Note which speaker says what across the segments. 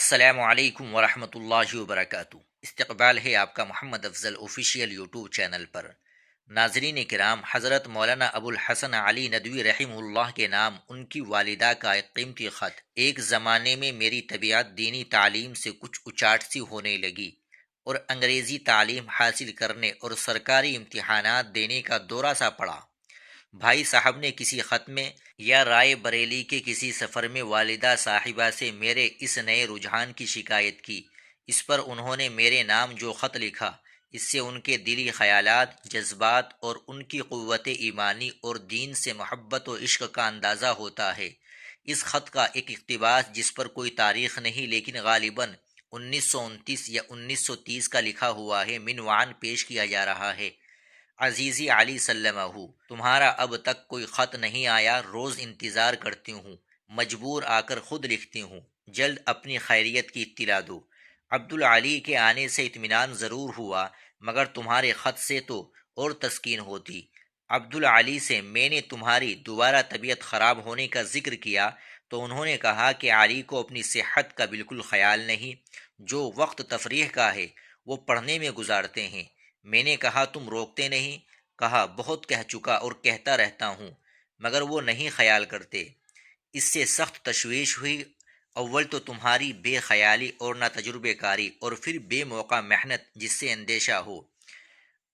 Speaker 1: السلام علیکم ورحمۃ اللہ وبرکاتہ۔ استقبال ہے آپ کا محمد افضل آفیشیل یوٹیوب چینل پر۔ ناظرین کرام، حضرت مولانا ابو الحسن علی ندوی رحمہ اللہ کے نام ان کی والدہ کا ایک قیمتی خط۔ ایک زمانے میں میری طبیعت دینی تعلیم سے کچھ اچاٹ سی ہونے لگی اور انگریزی تعلیم حاصل کرنے اور سرکاری امتحانات دینے کا دورہ سا پڑا۔ بھائی صاحب نے کسی خط میں یا رائے بریلی کے کسی سفر میں والدہ صاحبہ سے میرے اس نئے رجحان کی شکایت کی۔ اس پر انہوں نے میرے نام جو خط لکھا، اس سے ان کے دلی خیالات، جذبات اور ان کی قوت ایمانی اور دین سے محبت و عشق کا اندازہ ہوتا ہے۔ اس خط کا ایک اقتباس، جس پر کوئی تاریخ نہیں لیکن غالباً 1929 یا 1930 کا لکھا ہوا ہے، منوعاً پیش کیا جا رہا ہے: عزیزی علی سلمہ، تمہارا اب تک کوئی خط نہیں آیا، روز انتظار کرتی ہوں، مجبور آ کر خود لکھتی ہوں، جلد اپنی خیریت کی اطلاع دو۔ عبدالعلی کے آنے سے اطمینان ضرور ہوا، مگر تمہارے خط سے تو اور تسکین ہوتی۔ عبدالعلی سے میں نے تمہاری دوبارہ طبیعت خراب ہونے کا ذکر کیا تو انہوں نے کہا کہ علی کو اپنی صحت کا بالکل خیال نہیں، جو وقت تفریح کا ہے وہ پڑھنے میں گزارتے ہیں۔ میں نے کہا تم روکتے نہیں؟ کہا بہت کہہ چکا اور کہتا رہتا ہوں، مگر وہ نہیں خیال کرتے۔ اس سے سخت تشویش ہوئی، اول تو تمہاری بے خیالی اور نہ تجربے کاری، اور پھر بے موقع محنت جس سے اندیشہ ہو۔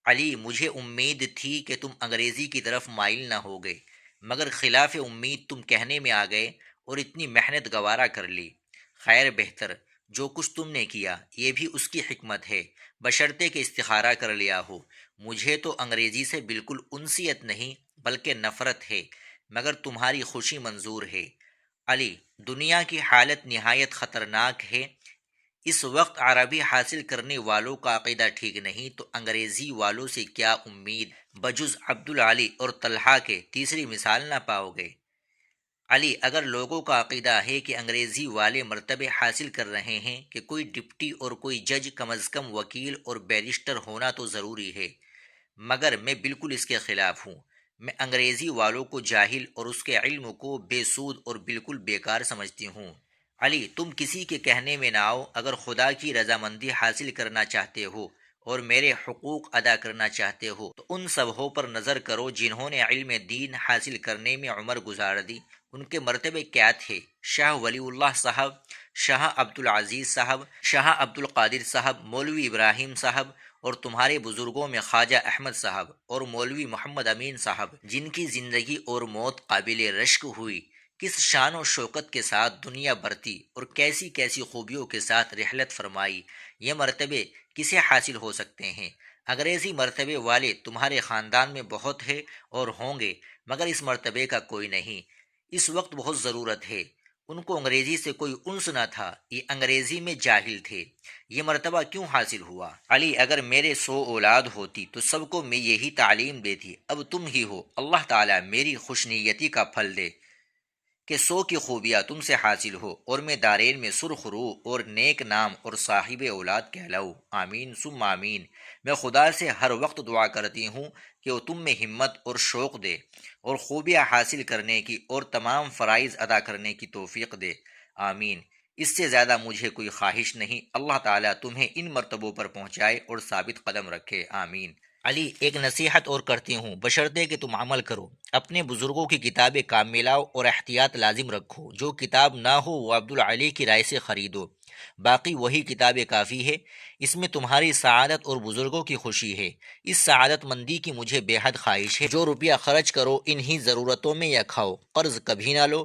Speaker 1: علی، مجھے امید تھی کہ تم انگریزی کی طرف مائل نہ ہوگے، مگر خلاف امید تم کہنے میں آ گئے اور اتنی محنت گوارا کر لی۔ خیر بہتر، جو کچھ تم نے کیا یہ بھی اس کی حکمت ہے، بشرطے کہ استخارہ کر لیا ہو۔ مجھے تو انگریزی سے بالکل انسیت نہیں بلکہ نفرت ہے، مگر تمہاری خوشی منظور ہے۔ علی، دنیا کی حالت نہایت خطرناک ہے۔ اس وقت عربی حاصل کرنے والوں کا عقیدہ ٹھیک نہیں تو انگریزی والوں سے کیا امید؟ بجز عبدالعلی اور طلحہ کے تیسری مثال نہ پاؤ گے۔ علی، اگر لوگوں کا عقیدہ ہے کہ انگریزی والے مرتبے حاصل کر رہے ہیں کہ کوئی ڈپٹی اور کوئی جج، کم از کم وکیل اور بیرسٹر ہونا تو ضروری ہے، مگر میں بالکل اس کے خلاف ہوں۔ میں انگریزی والوں کو جاہل اور اس کے علم کو بے سود اور بالکل بیکار سمجھتی ہوں۔ علی، تم کسی کے کہنے میں نہ آؤ، اگر خدا کی رضامندی حاصل کرنا چاہتے ہو اور میرے حقوق ادا کرنا چاہتے ہو تو ان سبھوں پر نظر کرو جنہوں نے علم دین حاصل کرنے میں عمر گزار دی۔ ان کے مرتبے کیا تھے؟ شاہ ولی اللہ صاحب، شاہ عبدالعزیز صاحب، شاہ عبدالقادر صاحب، مولوی ابراہیم صاحب، اور تمہارے بزرگوں میں خواجہ احمد صاحب اور مولوی محمد امین صاحب، جن کی زندگی اور موت قابل رشک ہوئی۔ کس شان و شوکت کے ساتھ دنیا برتی اور کیسی کیسی خوبیوں کے ساتھ رحلت فرمائی۔ یہ مرتبے کسے حاصل ہو سکتے ہیں؟ انگریزی مرتبے والے تمہارے خاندان میں بہت ہیں اور ہوں گے، مگر اس مرتبے کا کوئی نہیں۔ اس وقت بہت ضرورت ہے۔ ان کو انگریزی سے کوئی انس نہ تھا، یہ انگریزی میں جاہل تھے۔ یہ مرتبہ کیوں حاصل ہوا؟ علی، اگر میرے 100 اولاد ہوتی تو سب کو میں یہی تعلیم دیتی، اب تم ہی ہو۔ اللہ تعالیٰ میری خوش نیتی کا پھل دے کہ 100 کی خوبیاں تم سے حاصل ہو اور میں دارین میں سرخ روح اور نیک نام اور صاحب اولاد کہلاؤں۔ آمین ثم آمین۔ میں خدا سے ہر وقت دعا کرتی ہوں کہ وہ تم میں ہمت اور شوق دے اور خوبیاں حاصل کرنے کی اور تمام فرائض ادا کرنے کی توفیق دے۔ آمین۔ اس سے زیادہ مجھے کوئی خواہش نہیں۔ اللہ تعالیٰ تمہیں ان مرتبوں پر پہنچائے اور ثابت قدم رکھے۔ آمین۔ علی، ایک نصیحت اور کرتی ہوں، بشرطے کہ تم عمل کرو۔ اپنے بزرگوں کی کتابیں کام میں لاؤ اور احتیاط لازم رکھو۔ جو کتاب نہ ہو وہ عبدالعلی کی رائے سے خریدو، باقی وہی کتابیں کافی ہے۔ اس میں تمہاری سعادت اور بزرگوں کی خوشی ہے۔ اس سعادت مندی کی مجھے بے حد خواہش ہے۔ جو روپیہ خرچ کرو انہی ضرورتوں میں یا کھاؤ، قرض کبھی نہ لو،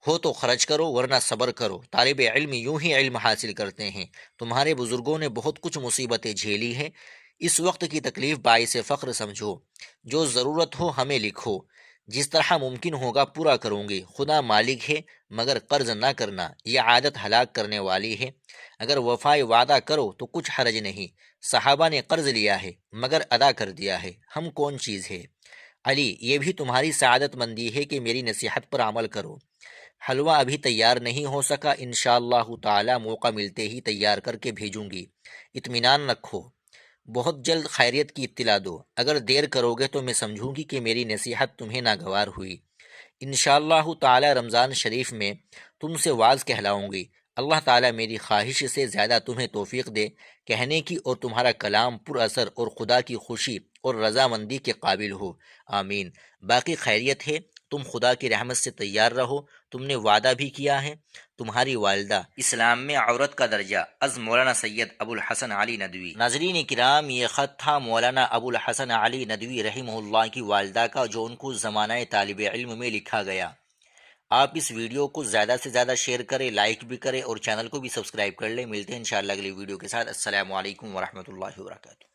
Speaker 1: ہو تو خرچ کرو ورنہ صبر کرو۔ طالب علم یوں ہی علم حاصل کرتے ہیں۔ تمہارے بزرگوں نے بہت کچھ مصیبتیں جھیلی ہیں، اس وقت کی تکلیف باعث فخر سمجھو۔ جو ضرورت ہو ہمیں لکھو، جس طرح ممکن ہوگا پورا کروں گے۔ خدا مالک ہے، مگر قرض نہ کرنا، یہ عادت ہلاک کرنے والی ہے۔ اگر وفائے وعدہ کرو تو کچھ حرج نہیں۔ صحابہ نے قرض لیا ہے مگر ادا کر دیا ہے، ہم کون چیز ہے؟ علی، یہ بھی تمہاری سعادت مندی ہے کہ میری نصیحت پر عمل کرو۔ حلوہ ابھی تیار نہیں ہو سکا، انشاءاللہ تعالی موقع ملتے ہی تیار کر کے بھیجوں گی، اطمینان رکھو۔ بہت جلد خیریت کی اطلاع دو، اگر دیر کرو گے تو میں سمجھوں گی کہ میری نصیحت تمہیں ناگوار ہوئی۔ انشاءاللہ تعالی رمضان شریف میں تم سے وعظ کہلاؤں گی۔ اللہ تعالیٰ میری خواہش سے زیادہ تمہیں توفیق دے کہنے کی اور تمہارا کلام پر اثر اور خدا کی خوشی اور رضامندی کے قابل ہو، آمین۔ باقی خیریت ہے، تم خدا کی رحمت سے تیار رہو، تم نے وعدہ بھی کیا ہے۔ تمہاری والدہ اسلام میں عورت کا درجہ، از مولانا سید ابو الحسن علی ندوی۔ ناظرین کرام، یہ خط تھا مولانا ابو الحسن علی ندوی رحمہ اللہ کی والدہ کا، جو ان کو زمانہ طالب علم میں لکھا گیا۔ آپ اس ویڈیو کو زیادہ سے زیادہ شیئر کریں، لائک بھی کریں اور چینل کو بھی سبسکرائب کر لیں۔ ملتے ہیں انشاءاللہ اگلی ویڈیو کے ساتھ۔ السلام علیکم ورحمۃ اللہ وبرکاتہ۔